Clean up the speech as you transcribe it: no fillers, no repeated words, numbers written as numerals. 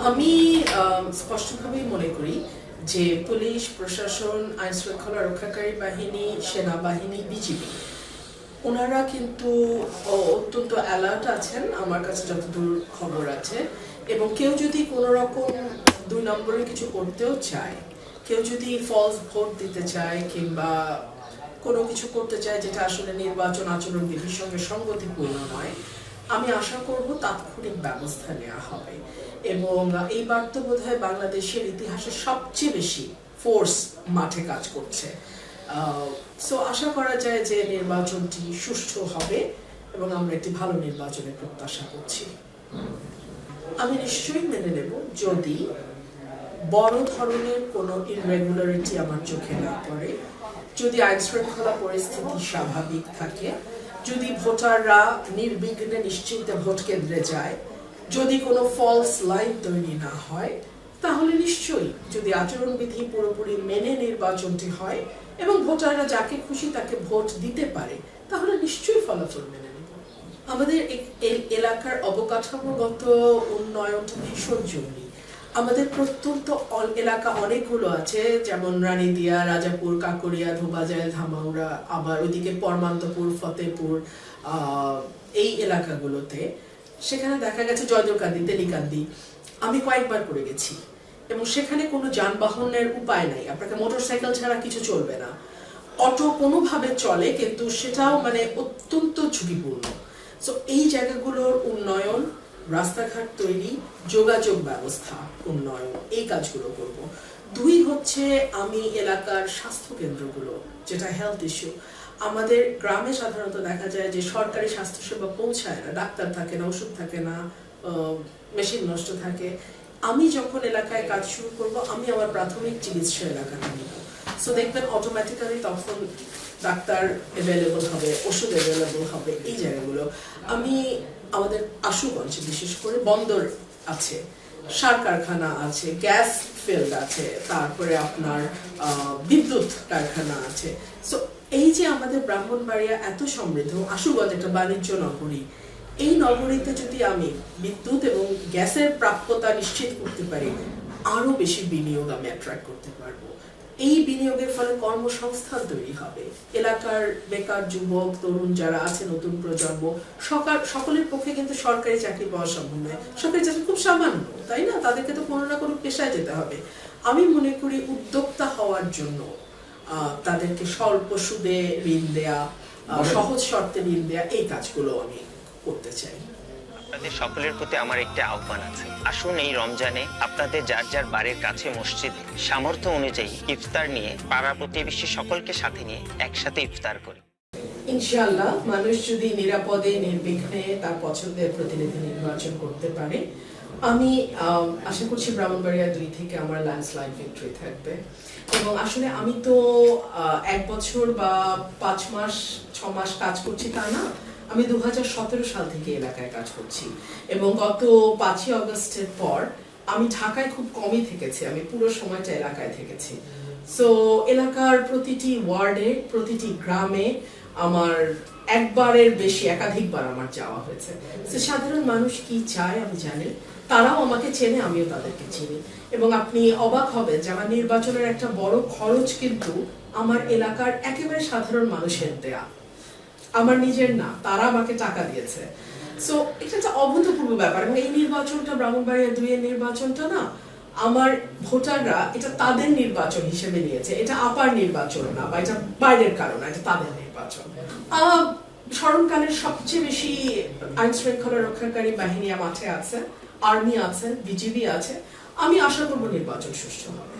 আমি স্পষ্টভাবেই মনে করি যে পুলিশ প্রশাসন, আইন শৃঙ্খলা রক্ষাকারী বাহিনী, সেনাবাহিনী, বিজিবি ওনারা কিন্তু অত্যন্ত অ্যালার্ট আছেন আমার কাছে যতদূর খবর আছে। এবং কেউ যদি কোনো রকম 2 নম্বরের কিছু করতেও চায়, কেউ যদি ফলস ভোট দিতে চায় কিংবা কোনো কিছু করতে চায় যেটা আসলে নির্বাচন আচরণ বিধির সঙ্গে সঙ্গতিপূর্ণ নয়, আমি আশা করব তাৎক্ষণিক ব্যবস্থা নেওয়া হবে। এবং এইবার তো বোধহয় বাংলাদেশের ইতিহাসে সবচেয়ে বেশি ফোর্স মাঠে কাজ করছে। সো আশা করা যায় যে নির্বাচনটি সুষ্ঠু হবে এবং আমরা একটি ভালো নির্বাচনের প্রত্যাশা করছি। আমি নিশ্চয়ই মেনে নেব যদি বড় ধরনের কোনো ইররেগুলারিটি আমার চোখে না পড়ে, যদি আইন শৃঙ্খলা পরিস্থিতি স্বাভাবিক থাকে, যদি ভোটাররা নির্বিঘ্নে নিশ্চিন্তে ভোট কেন্দ্রে যায়, যদি কোনো ফলস লাইন তৈরি না হয়, তাহলে নিশ্চয়ই যদি আচরণবিধি পুরোপুরি মেনে নির্বাচনটি হয় এবং ভোটাররা যাকে খুশি তাকে ভোট দিতে পারে, তাহলে নিশ্চয়ই ফলাফল মেনে নেব। আমাদের এলাকার অবকাঠামোগত উন্নয়নটা ভীষণ জরুরি। আমাদের প্রত্যন্ত এলাকা অনেকগুলো আছে, যেমন রানীদিয়া, রাজাপুর, কাকরিয়া, ধোবাজাইল, ধামাউড়া, আবার ওইদিকে পরমান্তপুর, ফতেপুর, এই এলাকাগুলোতে সেখানে দেখা গেছে জয়দুরকান্দি, তেলিকান্দি আমি কয়েকবার করে গেছি এবং সেখানে কোনো যানবাহনের উপায় নাই, আপনাকে মোটরসাইকেল ছাড়া কিছু চলবে না। অটো কোনোভাবে চলে কিন্তু সেটাও মানে অত্যন্ত ঝুঁকিপূর্ণ। সো এই জায়গাগুলোর উন্নয়ন, রাস্তাঘাট তৈরি, যোগাযোগ ব্যবস্থা উন্নয়ন, এই কাজগুলো করব। 2 হচ্ছে আমি এলাকার স্বাস্থ্য কেন্দ্রগুলো, যেটা হেলথ ইস্যু, আমাদের গ্রামে সাধারণত দেখা যায় যে সরকারি স্বাস্থ্যসেবা পৌঁছায় না, ডাক্তার থাকে না, ওষুধ থাকে না, মেশিন নষ্ট থাকে। আমি যখন এলাকায় কাজ শুরু করব, আমি আমার প্রাথমিক চিকিৎসা এলাকাটা নিব। সো দেখবেন অটোমেটিক্যালি তখন ডাক্তার অ্যাভেলেবল হবে, ওষুধ অ্যাভেলেবল হবে। এই জায়গাগুলো আমি আমাদের আশুগঞ্জে বিশেষ করে বন্দর আছে, সার কারখানা আছে, গ্যাস ফিল্ড আছে, তারপরে আপনার বিদ্যুৎ কারখানা আছে। সো এই যে আমাদের ব্রাহ্মণবাড়িয়া এত সমৃদ্ধ, আশুগঞ্জ একটা বাণিজ্য নগরী, এই নগরীতে যদি আমি বিদ্যুৎ এবং গ্যাসের প্রাপ্যতা নিশ্চিত করতে পারি, আরো বেশি বিনিয়োগ আমি অ্যাট্রাক্ট করতে পারবো। এই বিনিয়োগের ফলে কর্মসংস্থান তৈরি হবে। এলাকার বেকার যুবক তরুণ যারা আছে, নতুন প্রজন্ম, সকলের পক্ষে কিন্তু সরকারি চাকরি পাওয়া সম্ভব নয়। সরকারি চাকরি খুব সামান্য, তাই না? তাদেরকে তো কোনো না কোনো পেশায় যেতে হবে। আমি মনে করি উদ্যোক্তা হওয়ার জন্য তাদেরকে স্বল্প সুদে ঋণ দেয়া, সহজ শর্তে ঋণ দেয়া, এই কাজগুলো আমি করতে চাই। আপনাদের সকলের প্রতি আমার একটা আহ্বান আছে, আসুন এই রমজানে আপনাদের যার যার বাড়ির কাছে মসজিদে সামর্থ্য অনুযায়ী ইফতার নিয়ে পাড়া প্রতিবেশী সকলকে সাথে নিয়ে একসাথে ইফতার করি। ইনশাআল্লাহ মানুষ যদি নিরাপদে নির্বিঘ্নে তার পছন্দের প্রতিনিধি নির্বাচন করতে পারে, আমি আশা করছি ব্রাহ্মণবাড়িয়া 2 থেকে আমার ল্যান্ডস্লাইড ভিক্টরি থাকবে। এবং আসলে আমি তো 1 বছর বা 5 মাস 6 মাস কাজ করছি তা না, আমি 2017 সাল থেকে এলাকায় কাজ করছি এবং গত 5ই আগস্টের পর আমি ঢাকায় খুব কমই থেকেছি, আমি পুরো সময়টা এলাকায় থেকেছি। সো এলাকার প্রতিটি ওয়ার্ডে, প্রতিটি গ্রামে আমার একবারের বেশি একাধিকবার আমার যাওয়া হয়েছে। সাধারণ মানুষ কি চায় আমি জানি, তারাও আমাকে চেনে, আমিও তাদেরকে চিনি। এবং আপনি অবাক হবেন যে আমার নির্বাচনের একটা বড় খরচ কিন্তু আমার এলাকার একেবারে সাধারণ মানুষের দেয়া, আমার নিজের না, তারা আমাকে টাকা দিয়েছে। সো এটা একটা অভূতপূর্ব ব্যাপার। এবং এই নির্বাচনটা, ব্রাহ্মণবাড়িয়া 2 এর নির্বাচনটা না, আমার ভোটাররা এটা তাদের নির্বাচন হিসেবে নিয়েছে। এটা আপার নির্বাচন না, বা এটা বাইরের কারণ, এটা তাদের নির্বাচন। স্মরণকালের সবচেয়ে বেশি আইন শৃঙ্খলা রক্ষাকারী বাহিনী মাঠে আছে, আর্মি আছে, বিজিবি আছে। আমি আশা করব নির্বাচন সুষ্ঠু হবে।